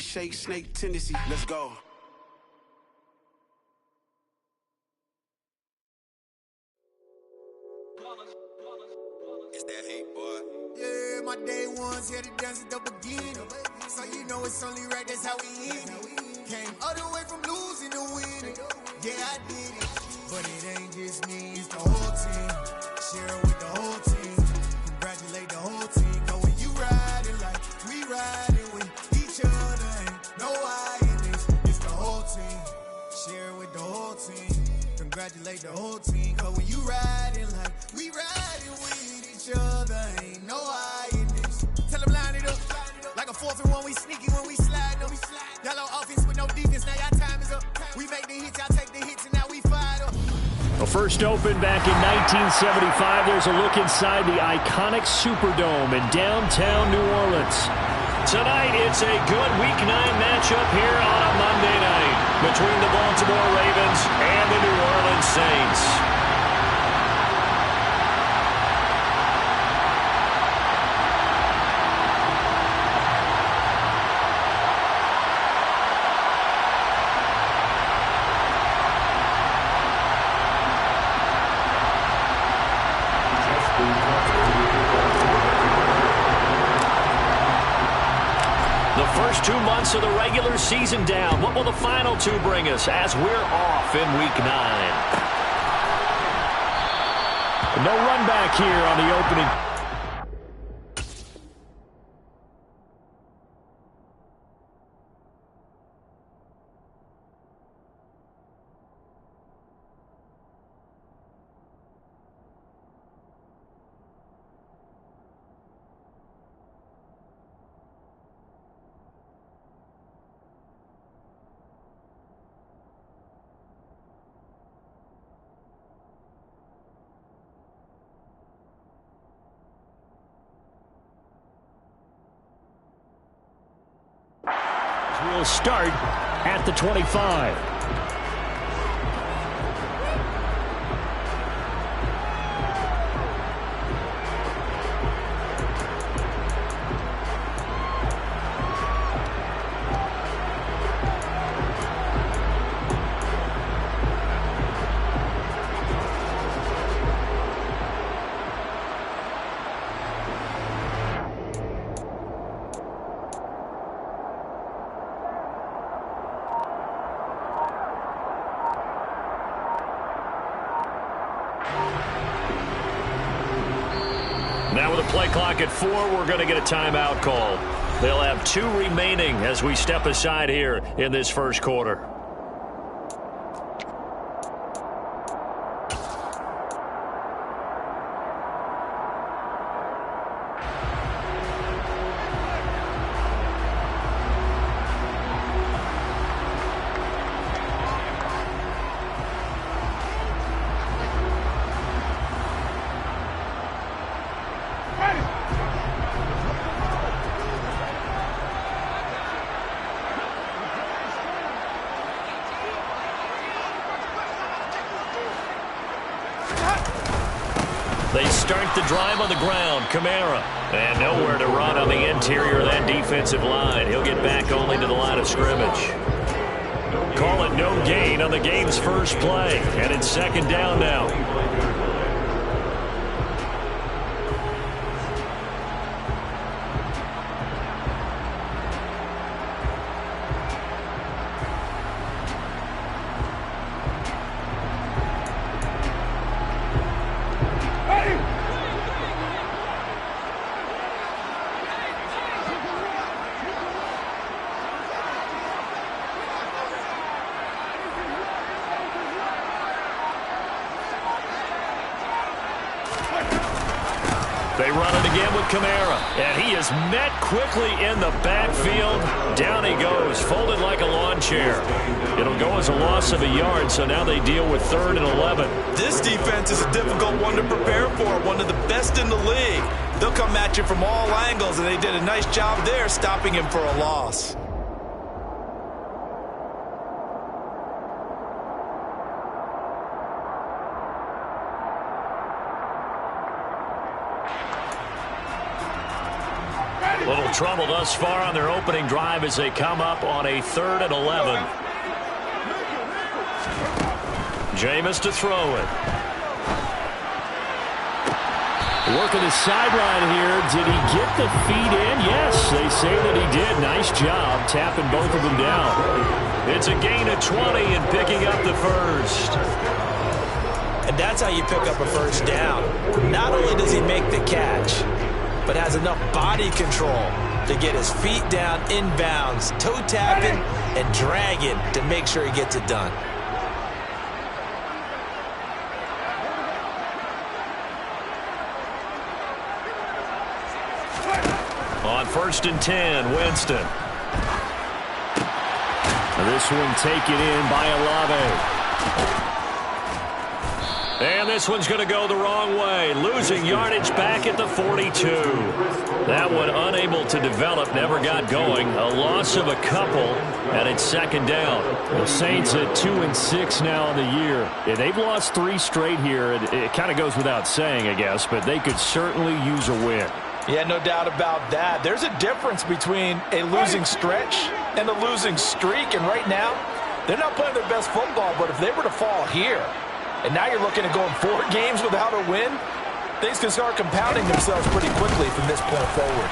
shake, snake tendency. Let's go. It's that hate, boy. Yeah, my day ones here to dance at the beginning. So you know it's only right, that's how we end it. Came all the way from losing to winning. Yeah, I did it. But it ain't just me, it's the whole team. Share it with the whole team. Congratulate the whole team. Cause when you riding like we riding with each other, ain't no I in this. It's the whole team. Share it with the whole team. Congratulate the whole team. Cause when you riding like we riding with each other, ain't no I in this. Tell them line it up. Like a 4th and 1, we sneaky when we slide them. Y'all on offense with no defense, now y'all time is up. We make the hits, y'all take the hits, and now we fired up. Well, first opened back in 1975. There's a look inside the iconic Superdome in downtown New Orleans. Tonight, it's a good Week 9 matchup here on a Monday night between the Baltimore Ravens and the New Orleans Saints. The first 2 months of the regular season down. What will the final 2 bring us as we're off in Week 9? No run back here on the opening. We'll start at the 25. Now with a play clock at 4, we're going to get a timeout called. They'll have 2 remaining as we step aside here in this first quarter. They start the drive on the ground. Kamara. And nowhere to run on the interior of that defensive line. He'll get back only to the line of scrimmage. Call it no gain on the game's first play. And it's second down now. They run it again with Kamara, and he is met quickly in the backfield. Down he goes, folded like a lawn chair. It'll go as a loss of a yard, so now they deal with 3rd and 11. This defense is a difficult one to prepare for, one of the best in the league. They'll come at you from all angles, and they did a nice job there stopping him for a loss. Little trouble thus far on their opening drive as they come up on a 3rd and 11. Jameis to throw it. Working the sideline here. Did he get the feet in? Yes, they say that he did. Nice job tapping both of them down. It's a gain of 20 and picking up the first. And that's how you pick up a first down. Not only does he make the catch, but has enough body control to get his feet down inbounds, toe tapping and dragging to make sure he gets it done. On 1st and 10, Winston. This one taken in by Olave. And this one's going to go the wrong way. Losing yardage back at the 42. That one unable to develop, never got going. A loss of a couple, and it's 2nd down. The Saints at 2-6 now in the year. Yeah, they've lost 3 straight here. It kind of goes without saying, I guess, but they could certainly use a win. Yeah, no doubt about that. There's a difference between a losing stretch and a losing streak. And right now, they're not playing their best football. But if they were to fall here, and now you're looking at going 4 games without a win, things can start compounding themselves pretty quickly from this point forward.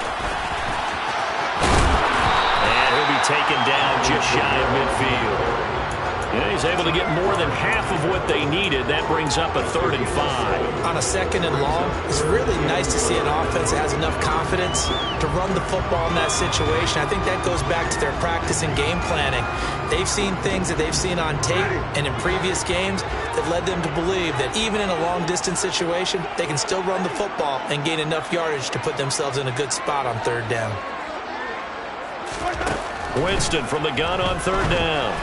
And he'll be taken down just shy of midfield. Yeah, he's able to get more than half of what they needed. That brings up a 3rd and 5. On a 2nd and long, it's really nice to see an offense that has enough confidence to run the football in that situation. I think that goes back to their practice and game planning. They've seen things that they've seen on tape and in previous games that led them to believe that even in a long-distance situation, they can still run the football and gain enough yardage to put themselves in a good spot on 3rd down. Winston from the gun on 3rd down.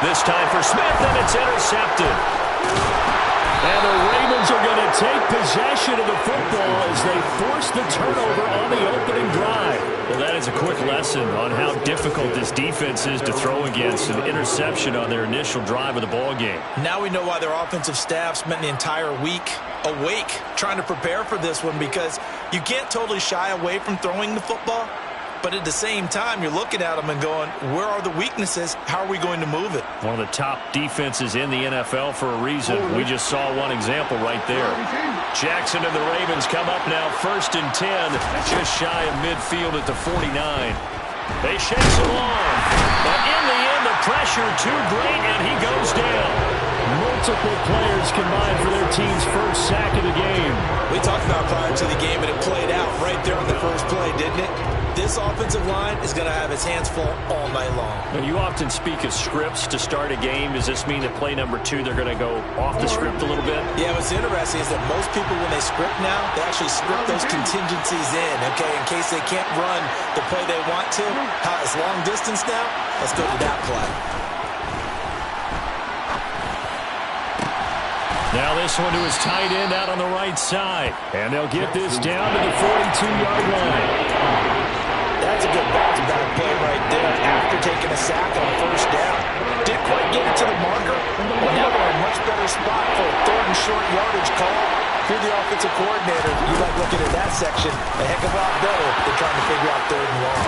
This time for Smith, and it's intercepted. And the Ravens are going to take possession of the football as they force the turnover on the opening drive. Well, that is a quick lesson on how difficult this defense is to throw against. An interception on their initial drive of the ball game. Now we know why their offensive staff spent the entire week awake trying to prepare for this one, because you can't totally shy away from throwing the football. But at the same time, you're looking at them and going, where are the weaknesses? How are we going to move it? One of the top defenses in the NFL for a reason. We just saw one example right there. Jackson and the Ravens come up now 1st and 10, just shy of midfield at the 49. They chase along. But in the end, the pressure too great, and he goes down. Multiple players combined for their team's first sack of the game. We talked about prior to the game, and it played out right there on the first play, didn't it? This offensive line is going to have its hands full all night long. Now, you often speak of scripts to start a game. Does this mean that play number 2, they're going to go off the script a little bit? Yeah, what's interesting is that most people, when they script now, they actually script those contingencies in, okay, in case they can't run the play they want to. It's long distance now. Let's go to that play. Now this one to his tight end out on the right side. And they'll get this down to the 42-yard line. That's a good bounce back play right there after taking a sack on 1st down. Didn't quite get it to the marker, but now they're in a much better spot for a 3rd and short yardage call. If you're the offensive coordinator, you like looking at that section a heck of a lot better than trying to figure out 3rd and long.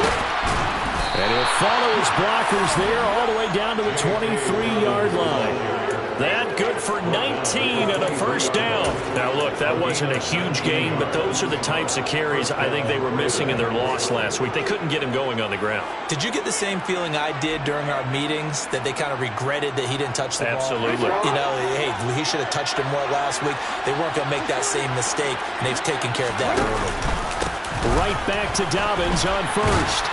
And he'll follow his blockers there all the way down to the 23-yard line. That good for 19 and a 1st down. Now, look, that wasn't a huge gain, but those are the types of carries I think they were missing in their loss last week. They couldn't get him going on the ground. Did you get the same feeling I did during our meetings, that they kind of regretted that he didn't touch the ball? Absolutely. You know, hey, he should have touched him more last week. They weren't going to make that same mistake, and they've taken care of that early. Right back to Dobbins on 1st.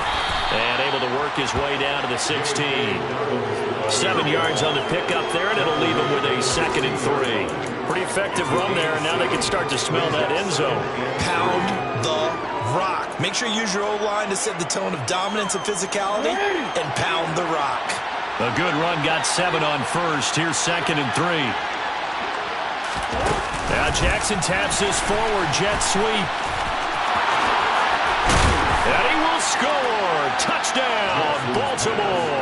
And able to work his way down to the 16. 7 yards on the pickup there, and it'll leave him with a 2nd and 3. Pretty effective run there, and now they can start to smell that end zone. Pound the rock. Make sure you use your O-line to set the tone of dominance and physicality, and pound the rock. A good run, got 7 on 1st. Here's 2nd and 3. Now Jackson taps this forward, jet sweep. And he will score. Touchdown, Baltimore.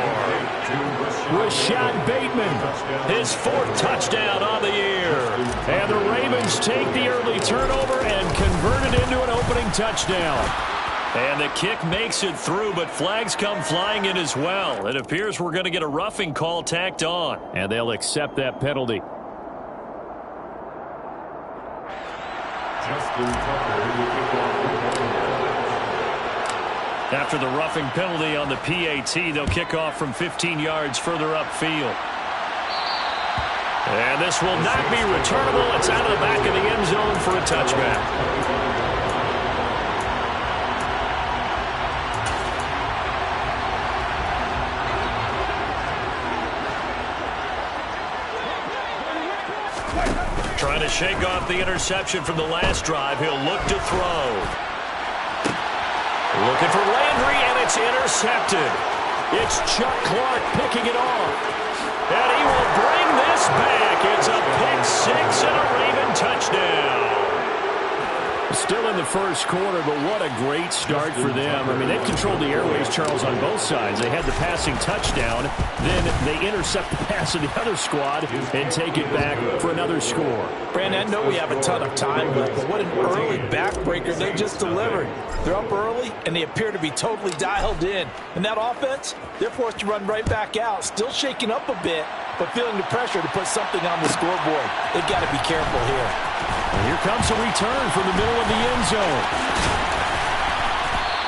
Rashad Bateman, his 4th touchdown on the year. And the Ravens take the early turnover and convert it into an opening touchdown. And the kick makes it through, but flags come flying in as well. It appears we're going to get a roughing call tacked on. And they'll accept that penalty. After the roughing penalty on the PAT, they'll kick off from 15 yards further upfield. And this will not be returnable. It's out of the back of the end zone for a touchback. Trying to shake off the interception from the last drive. He'll look to throw. Looking for Landry, and it's intercepted. It's Chuck Clark picking it off. And he will bring this back. It's a pick six and a Raven touchdown. Still in the first quarter, but what a great start for them. I mean, they've controlled the airways, Charles, on both sides. They had the passing touchdown, then they intercept the pass of the other squad and take it back for another score. Brandon, I know we have a ton of time left, but what an early backbreaker they just delivered. They're up early, and they appear to be totally dialed in. And that offense, they're forced to run right back out, still shaking up a bit, but feeling the pressure to put something on the scoreboard. They've got to be careful here. And here comes a return from the middle of the end zone.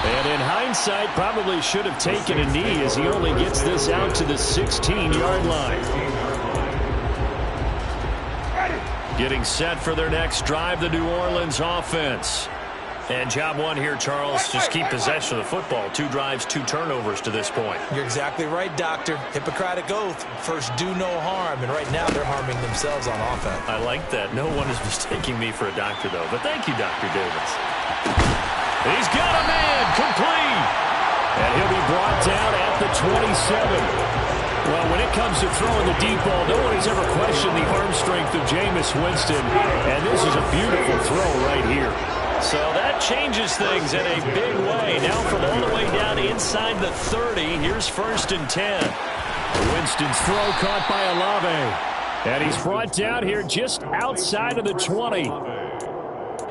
And in hindsight, probably should have taken a knee as he only gets this out to the 16-yard line. Getting set for their next drive, the New Orleans offense. And job one here, Charles, just keep possession of the football. 2 drives, 2 turnovers to this point. You're exactly right, Doctor. Hippocratic oath. First, do no harm. And right now, they're harming themselves on offense. I like that. No one is mistaking me for a doctor, though. But thank you, Dr. Davis. He's got a man complete. And he'll be brought down at the 27. Well, when it comes to throwing the deep ball, no one has ever questioned the arm strength of Jameis Winston. And this is a beautiful throw right here. So that changes things in a big way. Now from all the way down inside the 30, here's 1st and 10. Winston's throw caught by Olave. And he's brought down here just outside of the 20.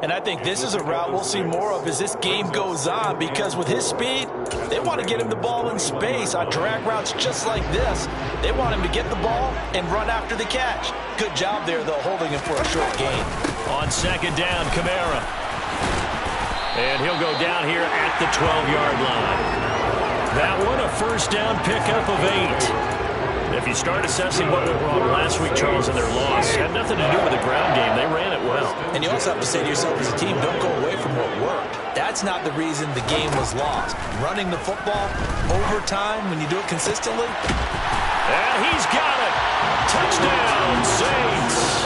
And I think this is a route we'll see more of as this game goes on, because with his speed, they want to get him the ball in space on drag routes just like this. They want him to get the ball and run after the catch. Good job there, though, holding him for a short gain. On 2nd down, Kamara. And he'll go down here at the 12-yard line. That one, a 1st down pickup of 8. If you start assessing what went wrong last week, Charles, and their loss, had nothing to do with the ground game. They ran it well. And you also have to say to yourself as a team, don't go away from what worked. That's not the reason the game was lost. Running the football, overtime, when you do it consistently. And he's got it. Touchdown, Saints.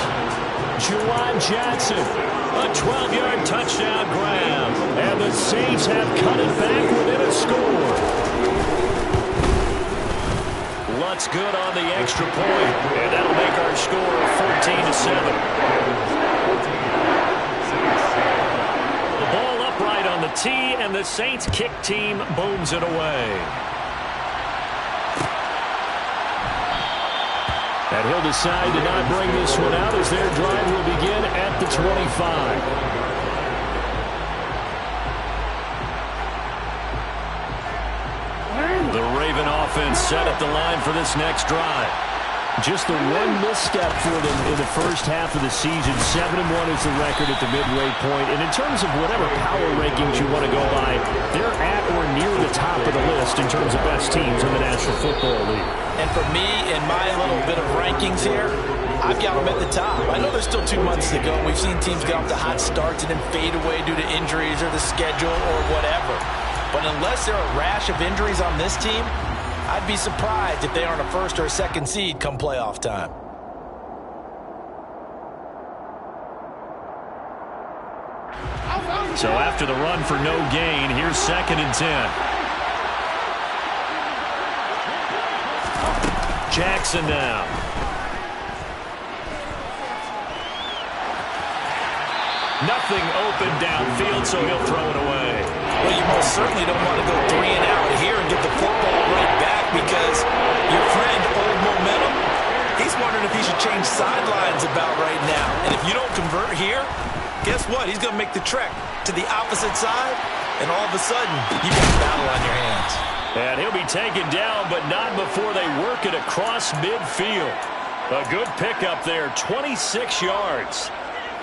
Juwan Johnson. A 12-yard touchdown grab. And the Saints have cut it back within a score. Lutz good on the extra point. And that'll make our score 14-7. The ball upright on the tee, and the Saints kick team booms it away. And he'll decide to not bring this one out as their drive will begin at the 25. The Raven offense set up the line for this next drive. Just the one misstep for them in the first half of the season. 7-1 is the record at the midway point. And in terms of whatever power rankings you want to go by, they're at or near the top of the list in terms of best teams in the National Football League. And for me, in my little bit of rankings here, I've got them at the top. I know there's still 2 months to go. We've seen teams get off to hot starts and then fade away due to injuries or the schedule or whatever. But unless there are a rash of injuries on this team, I'd be surprised if they aren't a 1st or a 2nd seed come playoff time. So after the run for no gain, here's 2nd and 10. Jackson now. Nothing open downfield, so he'll throw it away. Well, you most certainly don't want to go 3 and out here and get the football right back, because your friend, Old Momentum, he's wondering if he should change sidelines about right now. And if you don't convert here, guess what? He's going to make the trek to the opposite side and all of a sudden, you've got a battle on your hands. And he'll be taken down, but not before they work it across midfield. A good pickup there, 26 yards.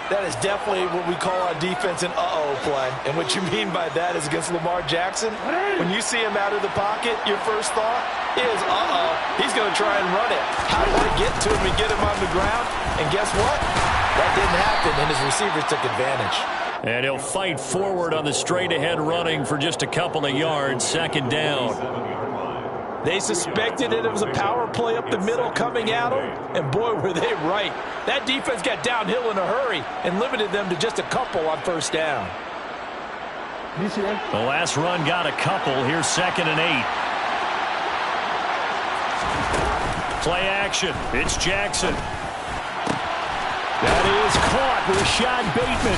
That is definitely what we call on defense an uh-oh play. And what you mean by that is against Lamar Jackson, when you see him out of the pocket, your first thought is, uh-oh, he's going to try and run it. How did I get to him and get him on the ground? And guess what? That didn't happen, and his receivers took advantage. And he'll fight forward on the straight-ahead running for just a couple of yards, second down. They suspected it was a power play up the middle coming at them, and boy, were they right. That defense got downhill in a hurry and limited them to just a couple on first down. The last run got a couple. Here's 2nd and 8. Play action. It's Jackson. That is caught. Rashad Bateman.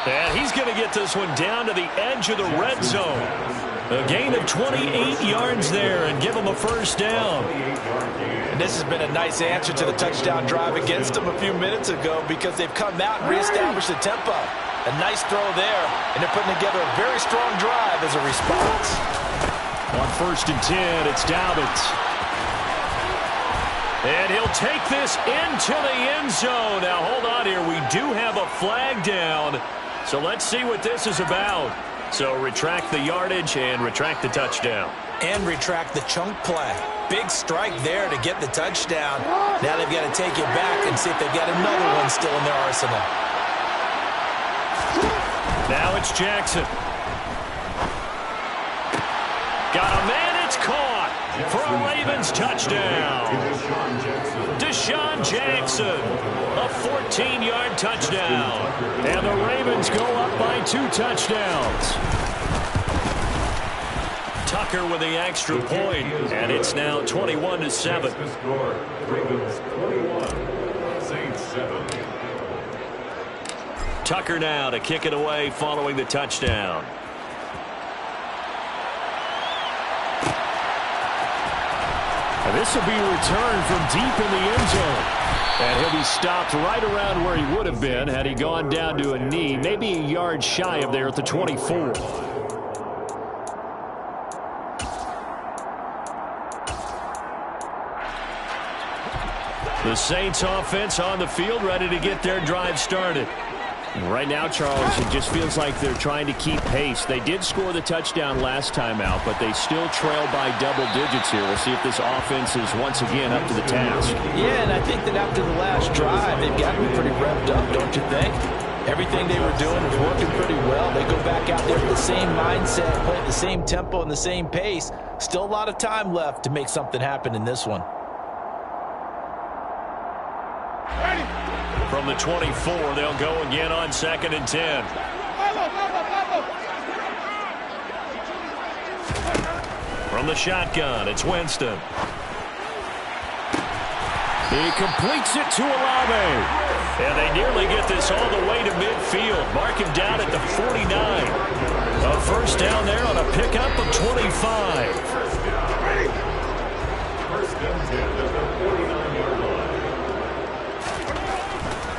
And he's going to get this one down to the edge of the red zone. A gain of 28 yards there and give him a first down. And this has been a nice answer to the touchdown drive against them a few minutes ago because they've come out and reestablished the tempo. A nice throw there, and they're putting together a very strong drive as a response. On 1st and 10, it's Dobbins. And he'll take this into the end zone. Now, hold on here. We do have a flag down. So let's see what this is about. So retract the yardage and retract the touchdown. And retract the chunk play. Big strike there to get the touchdown. Now they've got to take it back and see if they've got another one still in their arsenal. Now it's Jackson. Got a man, it's caught for a Ravens touchdown. Deshaun Jackson, a 14-yard touchdown. And the Ravens go up by 2 touchdowns. Tucker with the extra point, and it's now 21-7. Tucker now to kick it away following the touchdown. And this will be returned from deep in the end zone. And he'll be stopped right around where he would have been had he gone down to a knee, maybe a yard shy of there at the 24. The Saints offense on the field, ready to get their drive started. Right now, Charles, it just feels like they're trying to keep pace. They did score the touchdown last time out, but they still trail by double digits here. We'll see if this offense is once again up to the task. Yeah, and I think that after the last drive, they've got to be pretty revved up, don't you think? Everything they were doing was working pretty well. They go back out there with the same mindset, play at the same tempo and the same pace. Still a lot of time left to make something happen in this one. From the 24, they'll go again on 2nd and 10. From the shotgun, it's Winston. He completes it to Olave. And they nearly get this all the way to midfield. Mark him down at the 49. A first down there on a pickup of 25.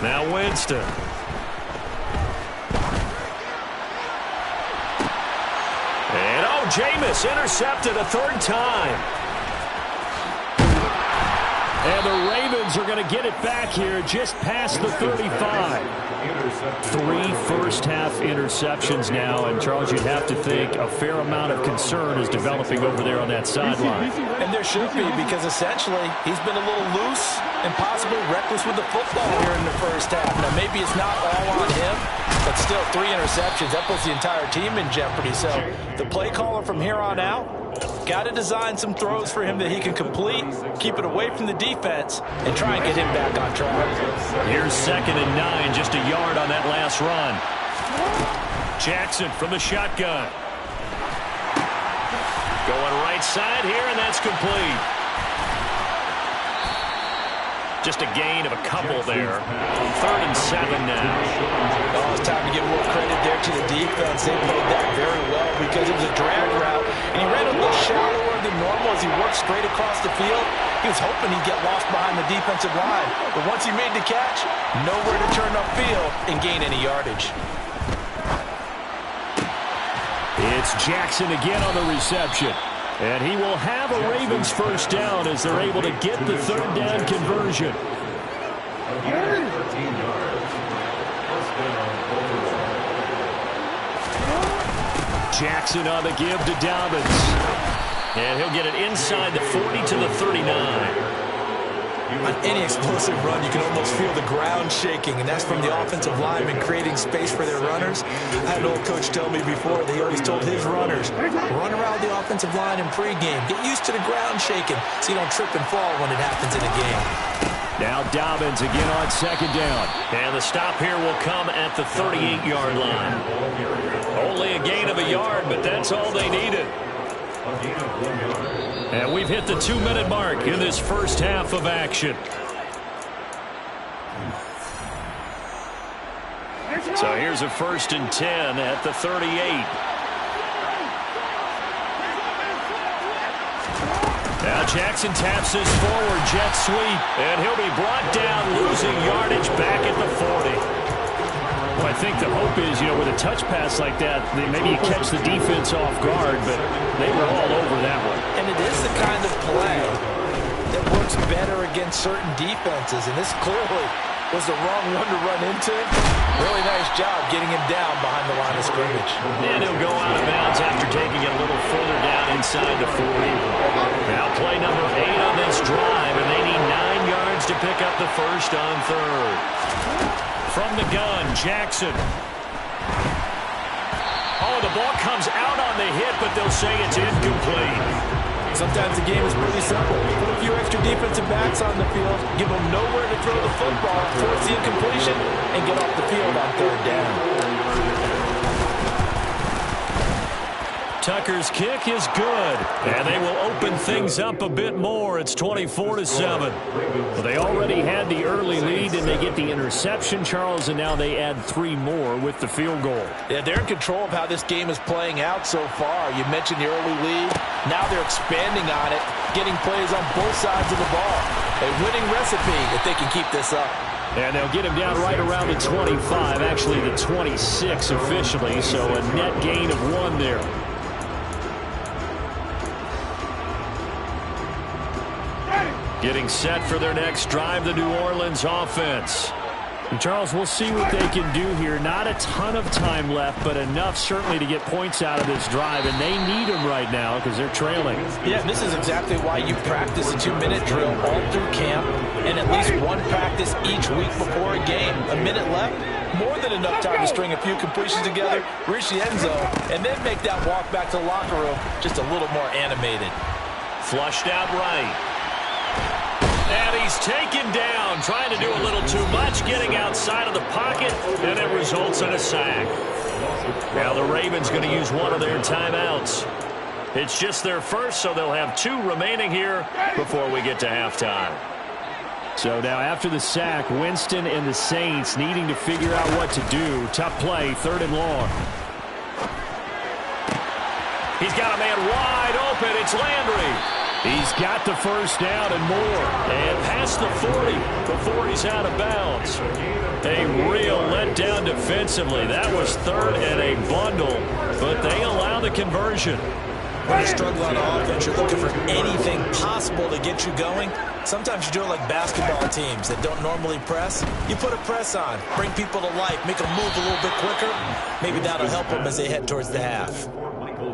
Now Winston. And Jameis intercepted a 3rd time. And the Ravens are going to get it back here just past the 35. 3 first-half interceptions now, and Charles, you'd have to think a fair amount of concern is developing over there on that sideline. And there should be, because essentially he's been a little loose and possibly reckless with the football here in the first half. Now, maybe it's not all on him, but still 3 interceptions. That puts the entire team in jeopardy. So the play caller from here on out, got to design some throws for him that he can complete, keep it away from the defense, and try and get him back on track. Here's 2nd and 9, just a yard on that last run. Jackson from the shotgun. Going right side here, and that's complete. Just a gain of a couple there. 3rd and 7 now. Oh, it's time to give more credit there to the defense. They played that very well because it was a drag route, and he ran a little shallower than normal as he worked straight across the field. He was hoping he'd get lost behind the defensive line, but once he made the catch, nowhere to turn upfield and gain any yardage. It's Jackson again on the reception. And he will have a Ravens first down as they're able to get the third down conversion. Jackson on the give to Dobbins. And he'll get it inside the 40 to the 39. On any explosive run, you can almost feel the ground shaking, and that's from the offensive linemen creating space for their runners. I had an old coach tell me before that he always told his runners, run around the offensive line in pregame. Get used to the ground shaking so you don't trip and fall when it happens in a game. Now Dobbins again on second down. And the stop here will come at the 38-yard line. Only a gain of a yard, but that's all they needed. And we've hit the 2-minute mark in this first half of action. So here's a 1st and 10 at the 38. Now Jackson taps his forward jet sweep, and he'll be brought down, losing yardage back at the 40. Well, I think the hope is, with a touch pass like that, maybe you catch the defense off guard, but they were all over that one. And it is the kind of play that works better against certain defenses, and this clearly was the wrong one to run into. Really nice job getting him down behind the line of scrimmage. And he'll go out of bounds after taking it a little further down inside the 40. Now play number 8 on this drive, and they need 9 yards to pick up the first on third. From the gun, Jackson. Oh, the ball comes out on the hit, but they'll say it's incomplete. Sometimes the game is pretty simple. Put a few extra defensive backs on the field, give them nowhere to throw the football, force the incompletion, and get off the field on third down. Tucker's kick is good, and they will open things up a bit more. It's 24-7. Well, they already had the early lead, and they get the interception, Charles, and now they add 3 more with the field goal. Yeah, they're in control of how this game is playing out so far. You mentioned the early lead. Now they're expanding on it, getting plays on both sides of the ball. A winning recipe if they can keep this up. And they'll get him down right around the 25, actually the 26 officially, so a net gain of 1 there. Getting set for their next drive, the New Orleans offense. And Charles, we'll see what they can do here. Not a ton of time left, but enough certainly to get points out of this drive, and they need them right now because they're trailing. Yeah, this is exactly why you practice a 2-minute drill all through camp and at least one practice each week before a game. A minute left, more than enough time to string a few completions together, reach the end zone, and then make that walk back to the locker room just a little more animated. Flushed out right. And he's taken down, trying to do a little too much, getting outside of the pocket, and it results in a sack. Now the Ravens going to use one of their timeouts. It's just their first, so they'll have 2 remaining here before we get to halftime. So now after the sack, Winston and the Saints needing to figure out what to do. Tough play, 3rd and long. He's got a man wide open. It's Landry. He's got the first down and more. And past the 40 before he's out of bounds. A real letdown defensively. That was 3rd and a bundle, but they allow the conversion. When you struggle on offense, you're looking for anything possible to get you going. Sometimes you do it like basketball teams that don't normally press. You put a press on, bring people to life, make them move a little bit quicker. Maybe that'll help them as they head towards the half.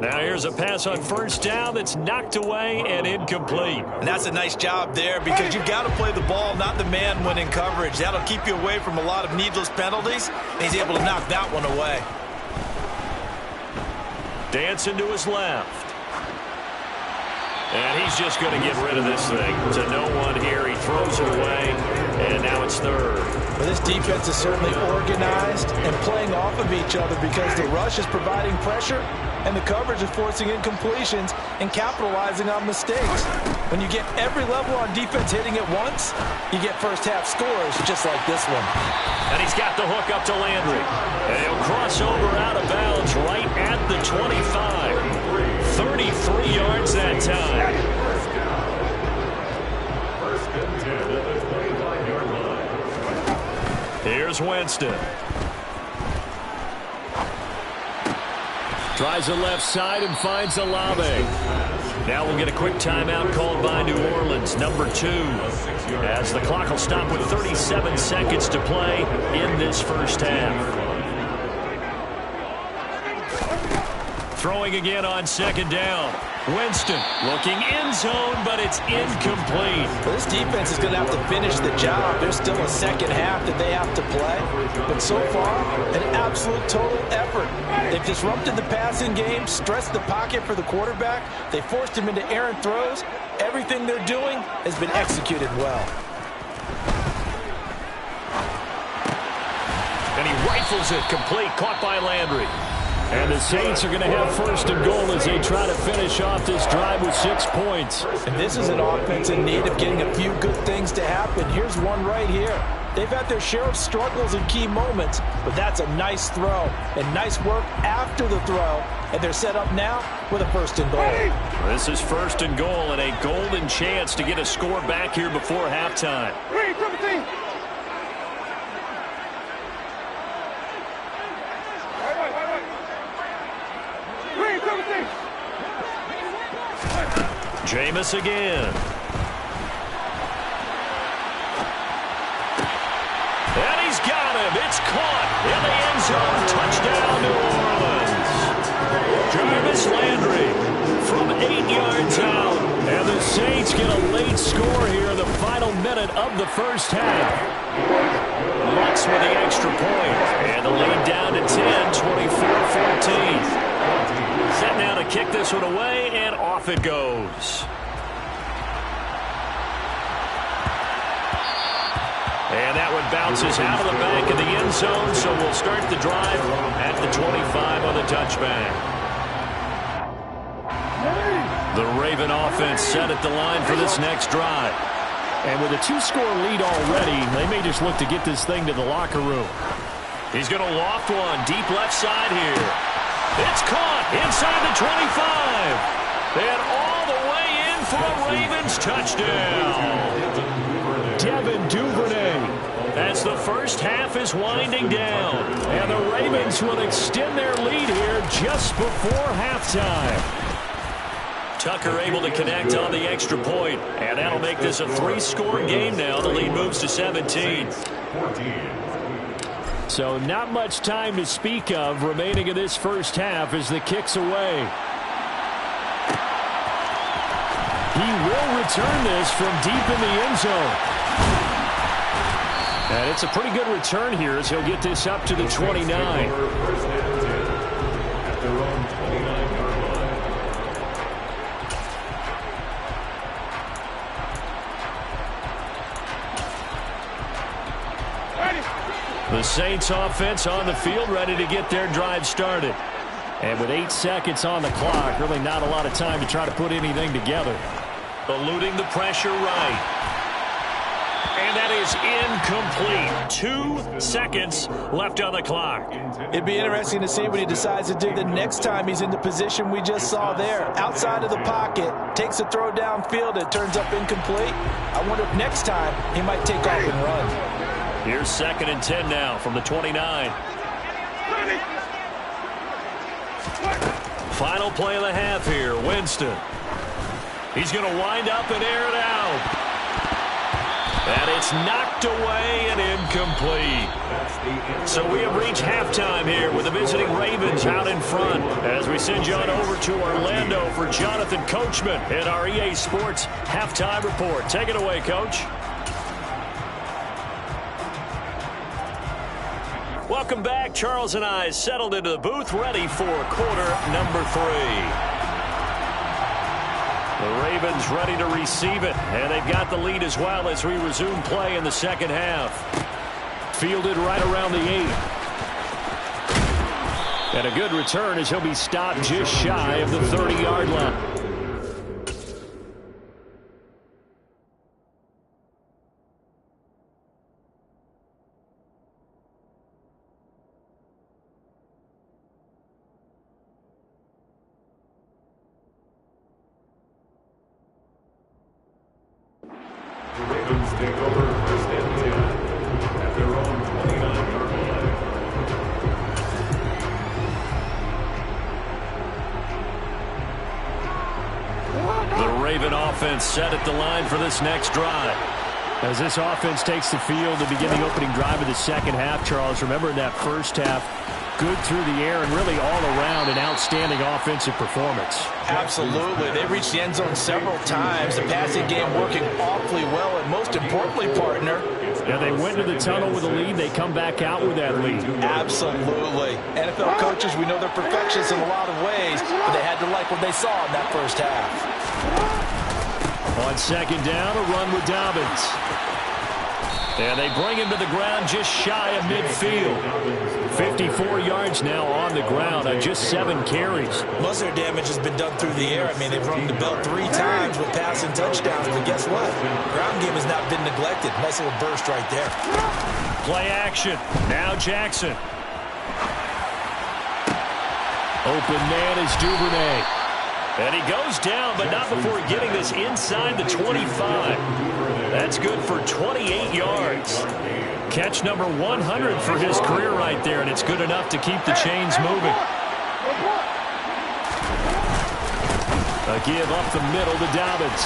Now here's a pass on first down that's knocked away and incomplete. And that's a nice job there because you've got to play the ball, not the man when in coverage. That'll keep you away from a lot of needless penalties. And he's able to knock that one away. Dancing to his left. And he's just going to get rid of this thing. To no one here. He throws it away. And now it's 3rd. Well, this defense is certainly organized and playing off of each other because the rush is providing pressure and the coverage is forcing incompletions and capitalizing on mistakes. When you get every level on defense hitting at once, you get first-half scores just like this one. And he's got the hook up to Landry. And he'll cross over out of bounds right at the 25. 33 yards that time. Here's Winston. Tries the left side and finds Olave. Now we'll get a quick timeout called by New Orleans, number 2. As the clock will stop with 37 seconds to play in this first half. Throwing again on second down. Winston looking end zone, but it's incomplete. Well, this defense is going to have to finish the job. There's still a second half that they have to play. But so far, an absolute total effort. They've disrupted the passing game, stressed the pocket for the quarterback. They forced him into errant throws. Everything they're doing has been executed well. And he rifles it complete, caught by Landry. And the Saints are going to have first and goal as they try to finish off this drive with 6 points. And this is an offense in need of getting a few good things to happen. Here's one right here. They've had their share of struggles in key moments, but that's a nice throw and nice work after the throw. And they're set up now with a first and goal. This is first and goal and a golden chance to get a score back here before halftime. Jameis again. And he's got him. It's caught in the end zone. Touchdown, New Orleans. Jarvis Landry from 8 yards out. And the Saints get a late score here in the final minute of the first half. Lutz with the extra point. And the lead down to 10, 24-14. Set now to kick this one away, and off it goes. And that one bounces out of the back of the end zone, so we'll start the drive at the 25 on the touchback. The Raven offense set at the line for this next drive. And with a 2-score lead already, they may just look to get this thing to the locker room. He's going to loft one deep left side here. It's caught inside the 25. And all the way in for a Ravens touchdown. Devin Duvernay. As the first half is winding down. And the Ravens will extend their lead here just before halftime. Tucker able to connect on the extra point. And that'll make this a 3-score game now. The lead moves to 17. So not much time to speak of remaining in this first half as the kick's away. He will return this from deep in the end zone. And it's a pretty good return here as he'll get this up to the 29. The Saints offense on the field ready to get their drive started. And with 8 seconds on the clock, really not a lot of time to try to put anything together. Eluding the pressure right. And that is incomplete. 2 seconds left on the clock. It'd be interesting to see what he decides to do the next time he's in the position we just saw there. Outside of the pocket, takes a throw downfield, it turns up incomplete. I wonder if next time he might take off and run. Here's 2nd and 10 now from the 29. Final play of the half here. Winston. He's going to wind up and air it out. And it's knocked away and incomplete. So we have reached halftime here with the visiting Ravens out in front. As we send you on over to Orlando for Jonathan Coachman in our EA Sports Halftime Report. Take it away, Coach. Welcome back. Charles and I settled into the booth, ready for quarter number 3. The Ravens ready to receive it, and they've got the lead as well as we resume play in the second half. Fielded right around the 8. And a good return as he'll be stopped just shy of the 30-yard line. The Raven offense set at the line for this next drive. As this offense takes the field to begin the opening drive of the second half, Charles, remember in that first half, good through the air and really all around an outstanding offensive performance. Absolutely. They reached the end zone several times. The passing game working awfully well, and most importantly, partner, yeah, they went to the tunnel with a lead. They come back out with that lead. Absolutely. NFL coaches, we know they're perfectionists in a lot of ways, but they had to like what they saw in that first half. On second down, a run with Dobbins. And they bring him to the ground just shy of midfield. 54 yards now on the ground on just 7 carries. Most of their damage has been done through the air. I mean, they've rung the bell 3 times with passing touchdowns, but guess what? Ground game has not been neglected. Nice little burst right there. Play action. Now Jackson. Open man is Duvernay. And he goes down, but not before getting this inside the 25. That's good for 28 yards. Catch number 100 for his career right there, and it's good enough to keep the chains moving. A give up the middle to Dobbins.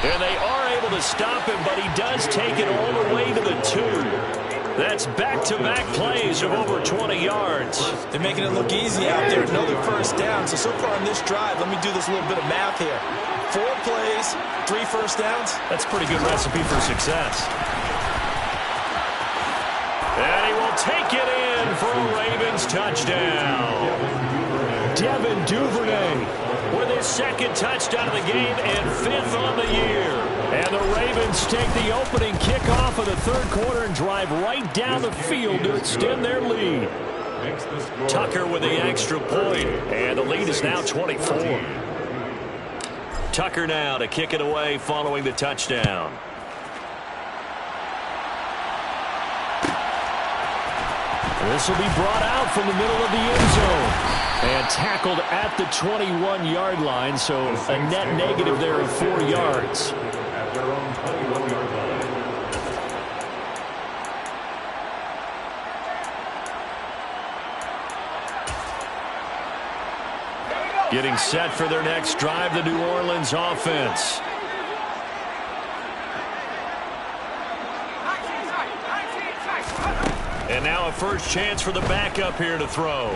And they are able to stop him, but he does take it all the way to the 2. That's back-to-back plays of over 20 yards. They're making it look easy out there. Another first down. So far on this drive, let me do this little bit of math here. 4 plays, 3 first downs. That's a pretty good recipe for success. And he will take it in for a Ravens touchdown. Devin Duvernay with his 2nd touchdown of the game and 5th on the year. And the Ravens take the opening kickoff of the 3rd quarter and drive right down the field to extend their lead. Tucker with the extra point, and the lead is now 24. Tucker now to kick it away following the touchdown. This will be brought out from the middle of the end zone. And tackled at the 21-yard line, so a net negative there of 4 yards. Getting set for their next drive, the New Orleans offense. And now a first chance for the backup here to throw.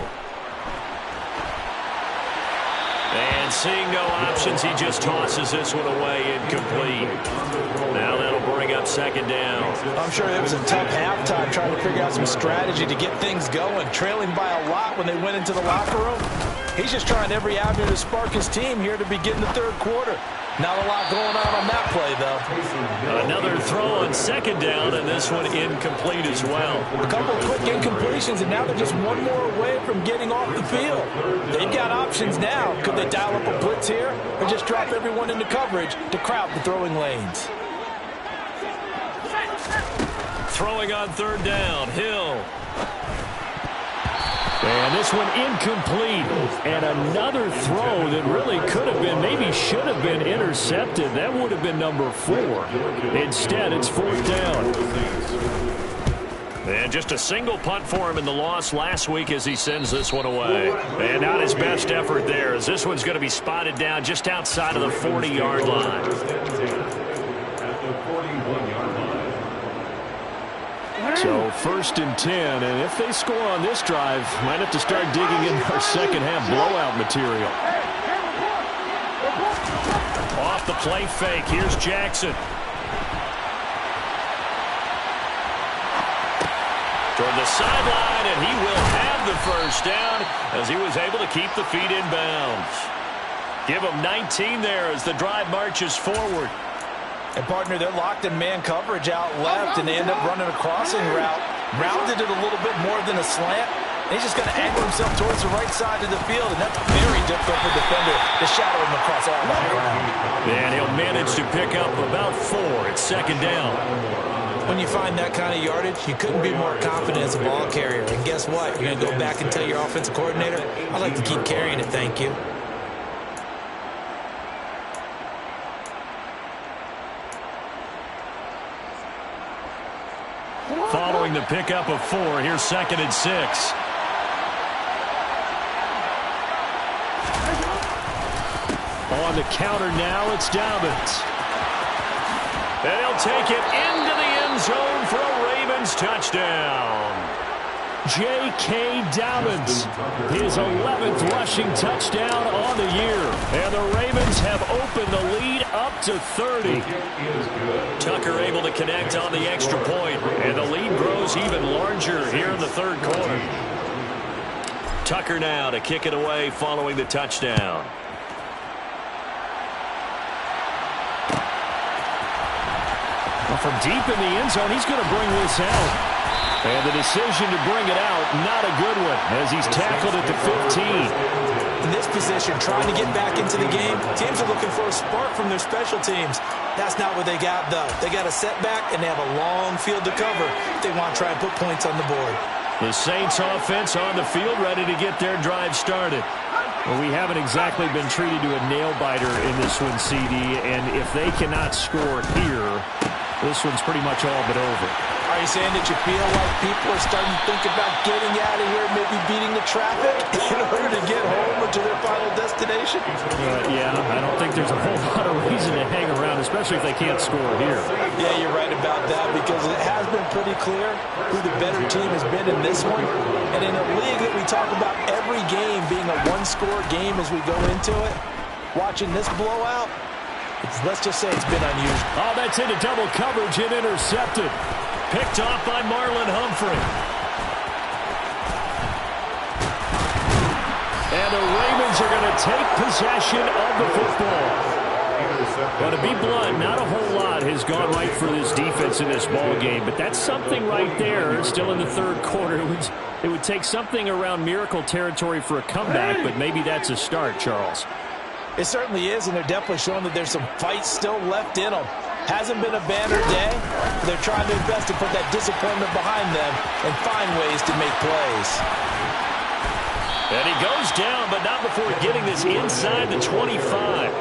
And seeing no options, he just tosses this one away incomplete. Now that'll bring up 2nd down. I'm sure it was a tough halftime trying to figure out some strategy to get things going. Trailing by a lot when they went into the locker room. He's just trying every avenue to spark his team here to begin the 3rd quarter. Not a lot going on that play, though. Another throw on 2nd down, and this one incomplete as well. A couple of quick incompletions, and now they're just one more away from getting off the field. They've got options now. Could they dial up a blitz here or just drop everyone into coverage to crowd the throwing lanes? Throwing on 3rd down, Hill. And this one incomplete. And another throw that really could have been, maybe should have been intercepted. That would have been number 4. Instead, it's 4th down. And just a single punt for him in the loss last week as he sends this one away. And not his best effort there, as this one's going to be spotted down just outside of the 40-yard line. So 1st and 10, and if they score on this drive, might have to start digging in our second half blowout material. Off the play fake, here's Jackson. Toward the sideline, and he will have the first down as he was able to keep the feet in bounds. Give him 19 there as the drive marches forward. And, partner, they're locked in man coverage out left, and they end up running a crossing route. Rounded it a little bit more than a slant. And he's just going to angle himself towards the right side of the field, and that's very difficult for the defender to shadow him across all that ground. And he'll manage to pick up about 4. It's 2nd down. When you find that kind of yardage, you couldn't be more confident as a ball carrier. And guess what? You're going to go back and tell your offensive coordinator, I'd like to keep carrying it, thank you. Following the pickup of 4, here's 2nd and 6. On the counter now, it's Dobbins. And he'll take it into the end zone for a Ravens touchdown. J.K. Dobbins, his 11th rushing touchdown on the year. And the Ravens have opened the lead up to 30. Tucker able to connect on the extra point, and the lead grows even larger here in the third quarter. Tucker now to kick it away following the touchdown. Well, from deep in the end zone, he's going to bring this out. And the decision to bring it out, not a good one, as he's tackled at the 15. In this position, trying to get back into the game, teams are looking for a spark from their special teams. That's not what they got, though. They got a setback, and they have a long field to cover if they want to try and put points on the board. The Saints offense on the field, ready to get their drive started. Well, we haven't exactly been treated to a nail-biter in this one, CD, and if they cannot score here, this one's pretty much all but over. Are you saying that you feel like people are starting to think about getting out of here, maybe beating the traffic in order to get home or to their final destination? Yeah, I don't think there's a whole lot of reason to hang around, especially if they can't score here. Yeah, you're right about that, because it has been pretty clear who the better team has been in this one. And in a league that we talk about every game being a one-score game as we go into it, watching this blowout, let's just say it's been unusual. Oh, that's into double coverage and intercepted. Picked off by Marlon Humphrey. And the Ravens are going to take possession of the football. Well, to be blunt, not a whole lot has gone right for this defense in this ball game, but that's something right there. Still in the third quarter. It would take something around miracle territory for a comeback, but maybe that's a start, Charles. It certainly is, and they're definitely showing that there's some fight still left in them. Hasn't been a banner day. They're trying their best to put that disappointment behind them and find ways to make plays. And he goes down, but not before getting this inside the 25.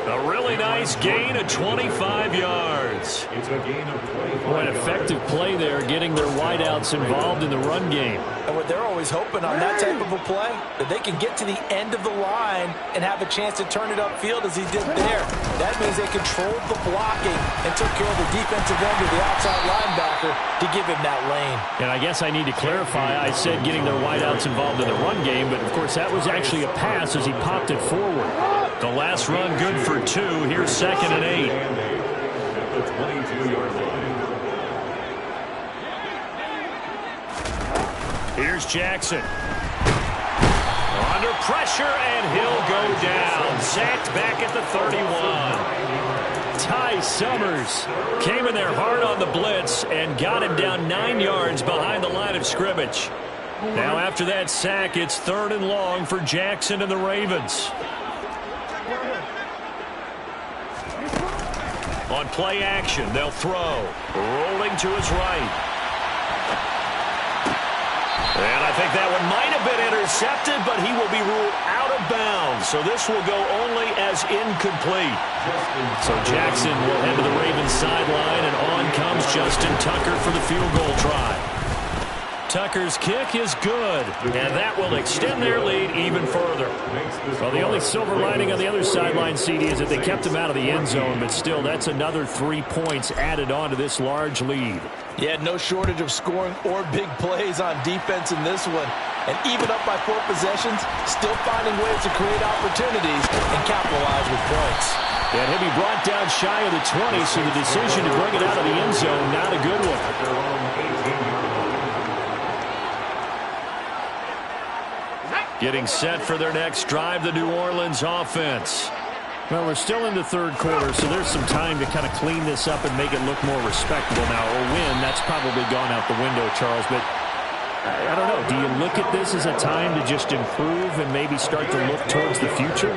A really nice gain of 25 yards. It's a gain of 25. What an effective play there, getting their wideouts involved in the run game. And what they're always hoping on that type of a play, that they can get to the end of the line and have a chance to turn it upfield as he did there. That means they controlled the blocking and took care of the defensive end of the outside linebacker to give him that lane. And I guess I need to clarify, I said getting their wideouts involved in the run game, but of course that was actually a pass as he popped it forward. The last run good for 2. Here's 2nd and 8. At the 22-yard line. Here's Jackson. Under pressure, and he'll go down. Sacked back at the 31. Ty Summers Came in there hard on the blitz and got him down 9 yards behind the line of scrimmage. Now after that sack, it's 3rd and long for Jackson and the Ravens. On play action, they'll throw. Rolling to his right. And I think that one might have been intercepted, but he will be ruled out of bounds. So this will go only as incomplete. So Jackson will head to the Ravens sideline, and on comes Justin Tucker for the field goal try. Tucker's kick is good, and that will extend their lead even further. Well, the only silver lining on the other sideline, CD, is that they kept him out of the end zone, but still, that's another 3 points added on to this large lead. Yeah, no shortage of scoring or big plays on defense in this one. And even up by 4 possessions, still finding ways to create opportunities and capitalize with points. And he'll be brought down shy of the 20, so the decision to bring it out of the end zone, not a good one. Getting set for their next drive, the New Orleans offense. Well, we're still in the third quarter, so there's some time to kind of clean this up and make it look more respectable now. Or win, that's probably gone out the window, Charles. But I don't know. Do you look at this as a time to just improve and maybe start to look towards the future?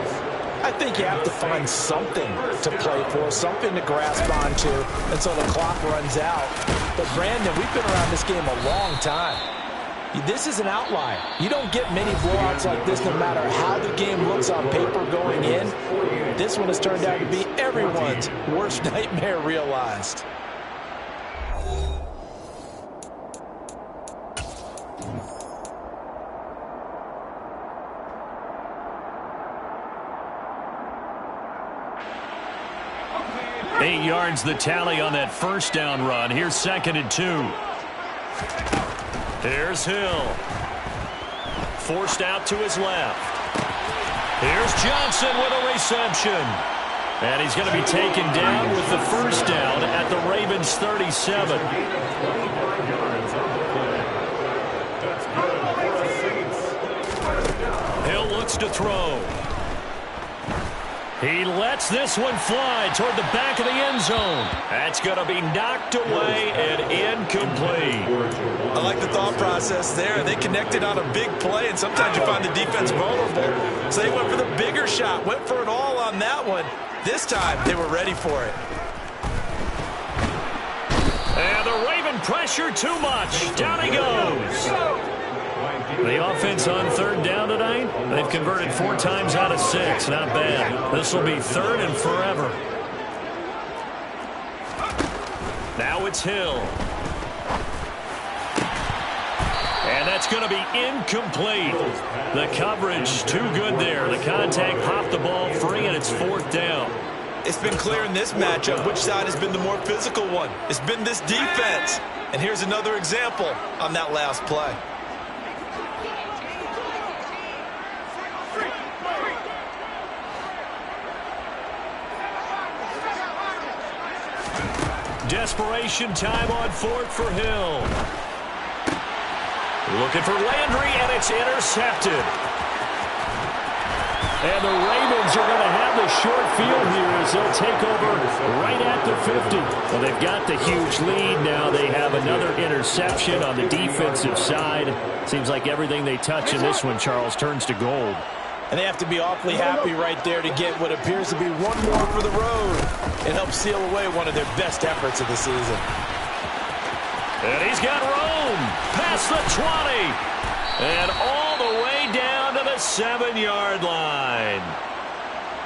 I think you have to find something to play for, something to grasp onto until the clock runs out. But, Brandon, we've been around this game a long time. This is an outlier. You don't get many blowouts like this no matter how the game looks on paper going in. This one has turned out to be everyone's worst nightmare realized. 8 yards the tally on that first down run. Here's 2nd and 2. Here's Hill. Forced out to his left. Here's Johnson with a reception. And he's going to be taken down with the first down at the Ravens 37. Hill looks to throw. He lets this one fly toward the back of the end zone. That's going to be knocked away and incomplete. I like the thought process there. They connected on a big play, and sometimes you find the defense vulnerable. So they went for the bigger shot, went for it all on that one. This time, they were ready for it. And the Raven pressure too much. Down he goes. The offense on 3rd down tonight, they've converted 4 times out of 6. Not bad. This will be 3rd and forever. Now it's Hill. And that's going to be incomplete. The coverage too good there. The contact popped the ball free, and it's 4th down. It's been clear in this matchup which side has been the more physical one. It's been this defense. And here's another example on that last play. Desperation time on 4th for Hill. Looking for Landry, and it's intercepted. And the Ravens are going to have the short field here as they'll take over right at the 50. Well, they've got the huge lead. Now they have another interception on the defensive side. Seems like everything they touch in this one, Charles, turns to gold. And they have to be awfully happy right there to get what appears to be one more for the road. It helps seal away one of their best efforts of the season. And he's got room past the 20. And all the way down to the 7-yard line.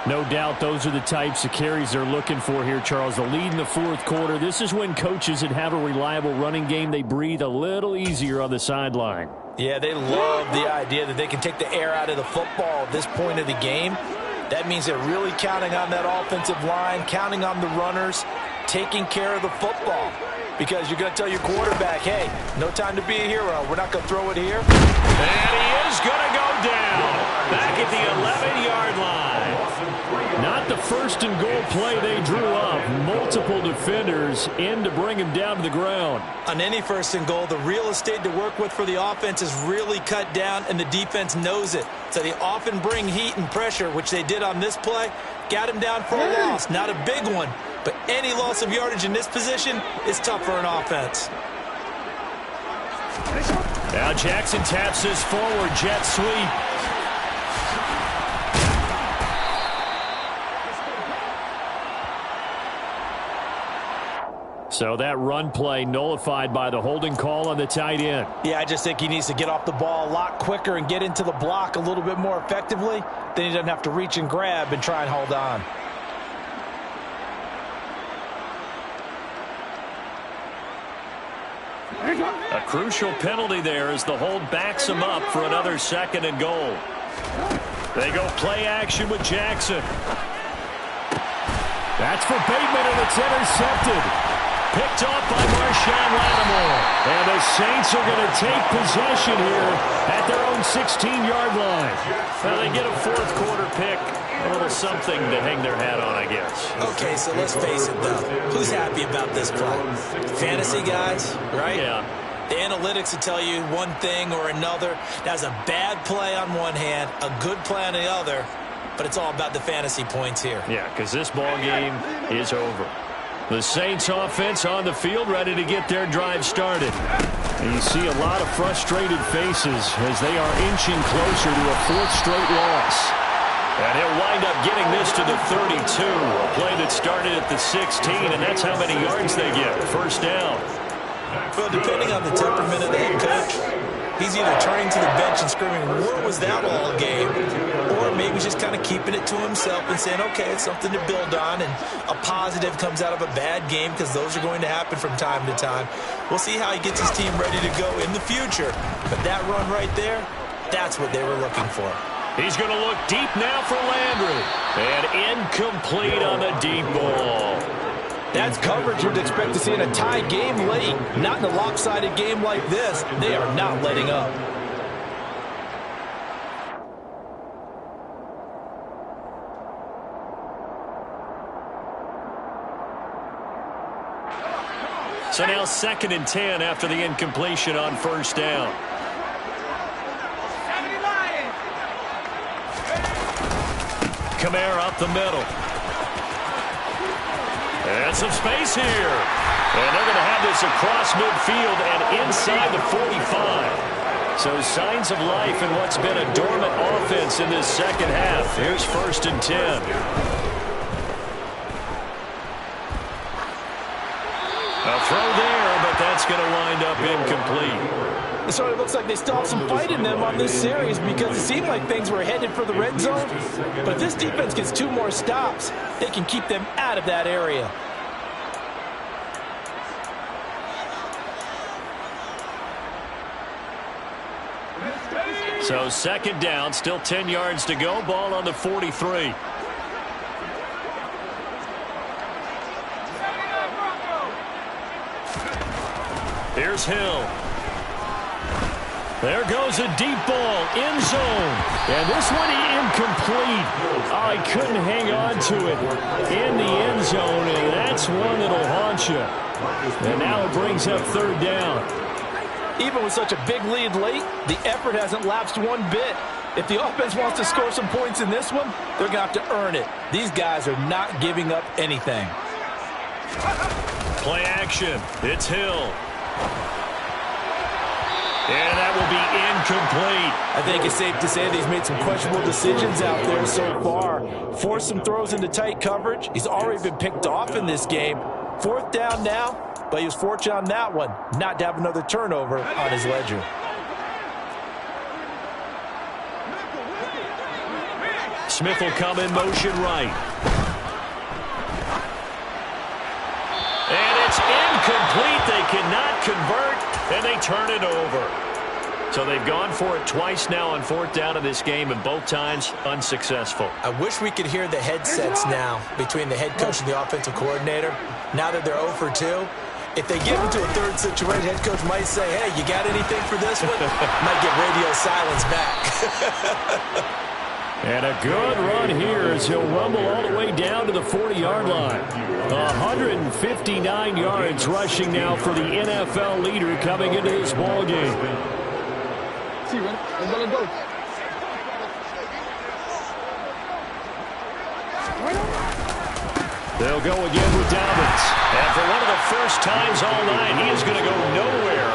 No doubt those are the types of carries they're looking for here, Charles. The lead in the 4th quarter. This is when coaches that have a reliable running game, they breathe a little easier on the sideline. Yeah, they love the idea that they can take the air out of the football at this point of the game. That means they're really counting on that offensive line, counting on the runners, taking care of the football. Because you're going to tell your quarterback, hey, no time to be a hero. We're not going to throw it here. And he is going to go down back at the 11-yard line. Not the 1st and goal play they drew up. Multiple defenders in to bring him down to the ground. On any 1st and goal, the real estate to work with for the offense is really cut down, and the defense knows it. So they often bring heat and pressure, which they did on this play. Got him down for a loss. Not a big one, but any loss of yardage in this position is tough for an offense. Now Jackson taps his forward jet sweep. So that run play nullified by the holding call on the tight end. Yeah, I just think he needs to get off the ball a lot quicker and get into the block a little bit more effectively. Then he doesn't have to reach and grab and try and hold on. A crucial penalty there as the hold backs him up for another 2nd and goal. They go play action with Jackson. That's for Bateman, and it's intercepted. Picked off by Marshawn Lattimore. And the Saints are going to take possession here at their own 16-yard line. Well, they get a 4th quarter pick. A little something to hang their hat on, I guess. Okay, so let's face it, though. Who's happy about this play? Fantasy guys, right? Yeah. The analytics will tell you one thing or another. That's a bad play on one hand, a good play on the other, but it's all about the fantasy points here. Yeah, because this ball game is over. The Saints offense on the field, ready to get their drive started. And you see a lot of frustrated faces as they are inching closer to a 4th straight loss. And he'll wind up getting this to the 32. A play that started at the 16, and that's how many yards they get. 1st down. Well, depending on the temperament of the head coach, he's either turning to the bench and screaming, "What was that all game?" Or maybe just kind of keeping it to himself and saying, okay, it's something to build on, and a positive comes out of a bad game, because those are going to happen from time to time. We'll see how he gets his team ready to go in the future. But that run right there, that's what they were looking for. He's going to look deep now for Landry. And incomplete on the deep ball. That's coverage you'd expect to see in a tie game late. Not in a lopsided game like this. They are not letting up. So now 2nd and 10 after the incompletion on first down. Kamara up the middle. And some space here. And they're going to have this across midfield and inside the 45. So signs of life in what's been a dormant offense in this second half. Here's 1st and 10. A throw there, but that's going to wind up incomplete. So it looks like they still have some fight in them on this series because it seemed like things were headed for the red zone. But if this defense gets 2 more stops, they can keep them out of that area. So 2nd down, still 10 yards to go. Ball on the 43. Here's Hill. There goes a deep ball, end zone. And this one incomplete. Oh, he couldn't hang on to it in the end zone, and that's one that'll haunt you. And now it brings up 3rd down. Even with such a big lead late, the effort hasn't lapsed one bit. If the offense wants to score some points in this one, they're going to have to earn it. These guys are not giving up anything. Play action. It's Hill. And that will be incomplete. I think it's safe to say that he's made some questionable decisions out there so far. Forced some throws into tight coverage. He's already been picked off in this game. 4th down now, but he was fortunate on that one not to have another turnover on his ledger. Smith will come in motion right. And it's incomplete. They cannot convert, and they turn it over. So they've gone for it twice now on 4th down in this game, and both times unsuccessful. I wish we could hear the headsets now between the head coach and the offensive coordinator. Now that they're 0 for 2, if they get into a 3rd situation, head coach might say, hey, you got anything for this one? Might get radio silence back. And a good run here as he'll rumble all the way down to the 40-yard line. 159 yards rushing now for the NFL leader coming into this ball game. They'll go again with Dobbins. And for one of the first times all night, he is going to go nowhere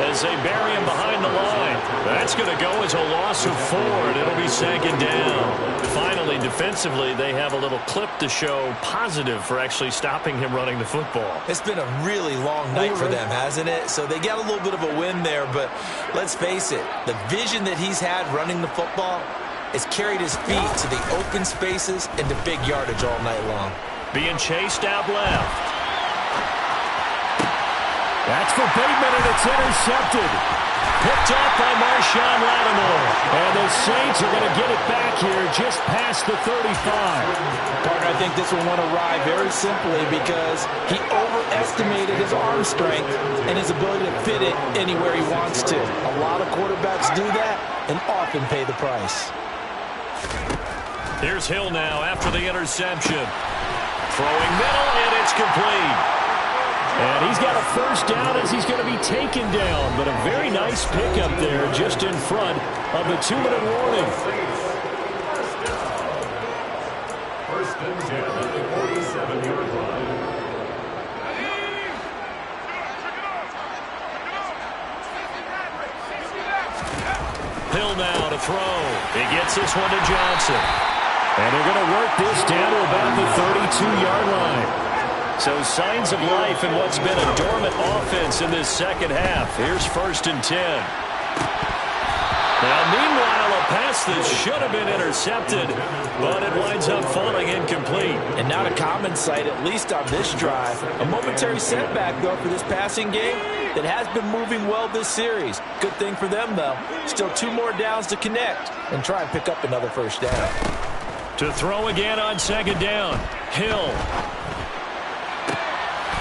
as they bury him behind the line. That's going to go as a loss of 4, and it'll be 2nd down. Finally, defensively, they have a little clip to show positive for actually stopping him running the football. It's been a really long night for them, hasn't it? So they got a little bit of a win there, but let's face it, the vision that he's had running the football has carried his feet to the open spaces and to big yardage all night long. Being chased out left. That's for Bateman, and it's intercepted. Picked up by Marshawn Lattimore. And the Saints are going to get it back here just past the 35. Partner, I think this will want to ride very simply because he overestimated his arm strength and his ability to fit it anywhere he wants to. A lot of quarterbacks do that and often pay the price. Here's Hill now after the interception. Throwing middle, and it's complete. And he's got a 1st down as he's going to be taken down. But a very nice pickup there just in front of the 2-minute warning. 1st and 10 at the 47-yard line. Hill now to throw. He gets this one to Johnson. And they're going to work this down to about the 32-yard line. So signs of life in what's been a dormant offense in this second half. Here's 1st and 10. Now, meanwhile, a pass that should have been intercepted, but it winds up falling incomplete. And not a common sight, at least on this drive. A momentary setback, though, for this passing game that has been moving well this series. Good thing for them, though. Still 2 more downs to connect and try and pick up another 1st down. To throw again on 2nd down. Hill.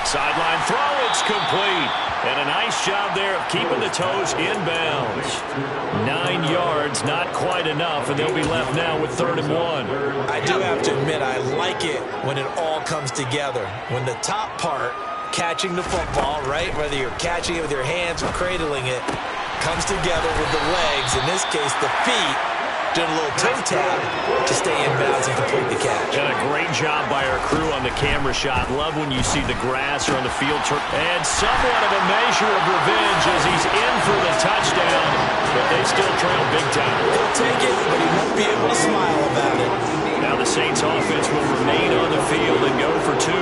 Sideline throw, it's complete. And a nice job there of keeping the toes inbounds. 9 yards, not quite enough, and they'll be left now with 3rd and 1. I do have to admit, I like it when it all comes together. When the top part, catching the football, right, whether you're catching it with your hands or cradling it, comes together with the legs, in this case the feet, doing a little toe tap to stay in bounds and complete the catch. And a great job by our crew on the camera shot. Love when you see the grass or on the field. And somewhat of a measure of revenge as he's in for the touchdown, but they still trail big time. He'll take it, but he won't be able to smile about it. Now the Saints offense will remain on the field and go for 2.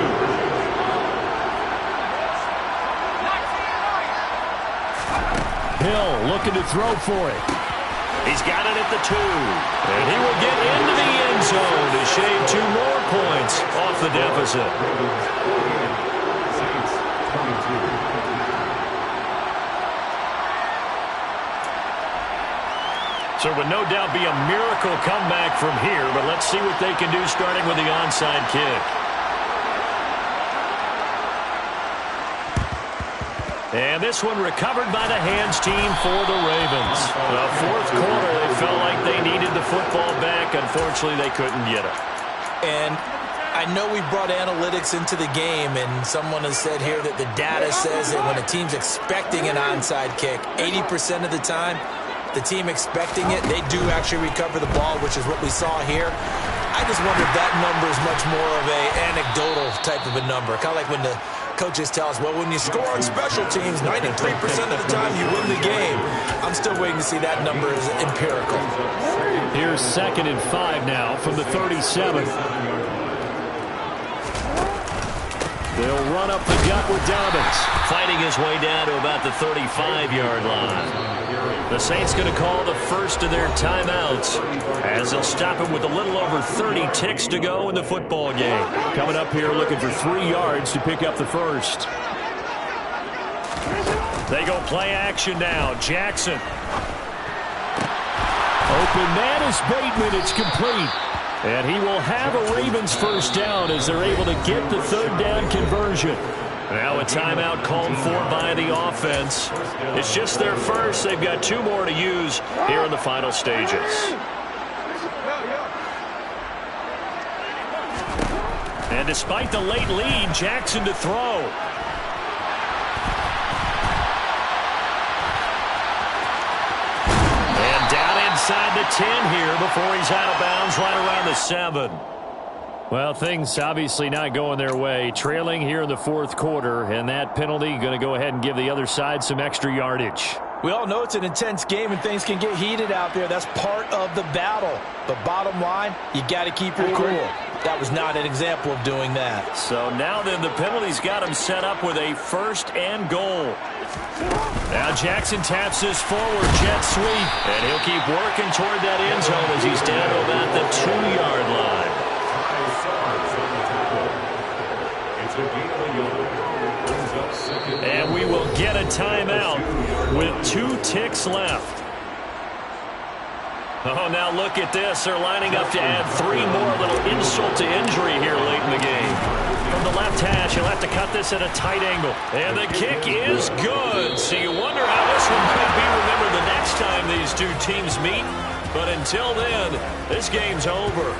Hill looking to throw for it. He's got it at the 2. And he will get into the end zone to shave 2 more points off the deficit. So it would no doubt be a miracle comeback from here, but let's see what they can do starting with the onside kick. And this one recovered by the hands team for the Ravens. The 4th quarter, they felt like they needed the football back. Unfortunately, they couldn't get it. And I know we brought analytics into the game, and someone has said here that the data says that when a team's expecting an onside kick, 80% of the time, the team expecting it, they do actually recover the ball, which is what we saw here. I just wonder if that number is much more of a anecdotal type of a number. Kind of like when the coaches tell us, well, when you score on special teams, 93% of the time you win the game. I'm still waiting to see that number as empirical. Here's 2nd and 5 now from the 37. They'll run up the gut with Dobbins. Fighting his way down to about the 35-yard line. The Saints going to call the first of their timeouts as they'll stop him with a little over 30 ticks to go in the football game. Coming up here looking for 3 yards to pick up the first. They go play action now. Jackson. Open man is Bateman. It's complete. And he will have a Ravens first down as they're able to get the 3rd down conversion. Now a timeout called for by the offense. It's just their first. They've got 2 more to use here in the final stages. And despite the late lead, Jackson to throw. And down inside the 10 here before he's out of bounds right around the 7. Well, things obviously not going their way. Trailing here in the 4th quarter, and that penalty going to go ahead and give the other side some extra yardage. We all know it's an intense game and things can get heated out there. That's part of the battle. But bottom line, you got to keep your cool. That was not an example of doing that. So now then the penalty's got him set up with a 1st and goal. Now Jackson taps this forward jet sweep, and he'll keep working toward that end zone as he's down to about the 2-yard line. And we will get a timeout with 2 ticks left. Oh, now look at this. They're lining up to add 3 more. A little insult to injury here late in the game. From the left hash, he'll have to cut this at a tight angle. And the kick is good. So you wonder how this one could be remembered the next time these 2 teams meet. But until then, this game's over.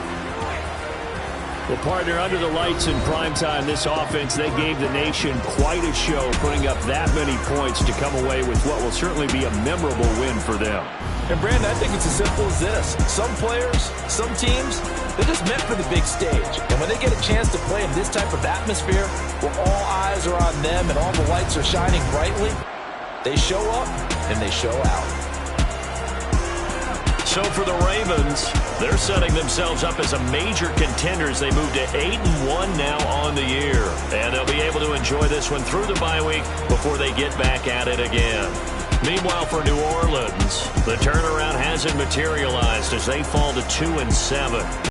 Well, partner, under the lights in primetime, this offense, they gave the nation quite a show, putting up that many points to come away with what will certainly be a memorable win for them. And, Brandon, I think it's as simple as this. Some players, some teams, they're just meant for the big stage. And when they get a chance to play in this type of atmosphere where all eyes are on them and all the lights are shining brightly, they show up and they show out. So for the Ravens, they're setting themselves up as a major contender as they move to 8-1 now on the year. And they'll be able to enjoy this one through the bye week before they get back at it again. Meanwhile, for New Orleans, the turnaround hasn't materialized as they fall to 2-7.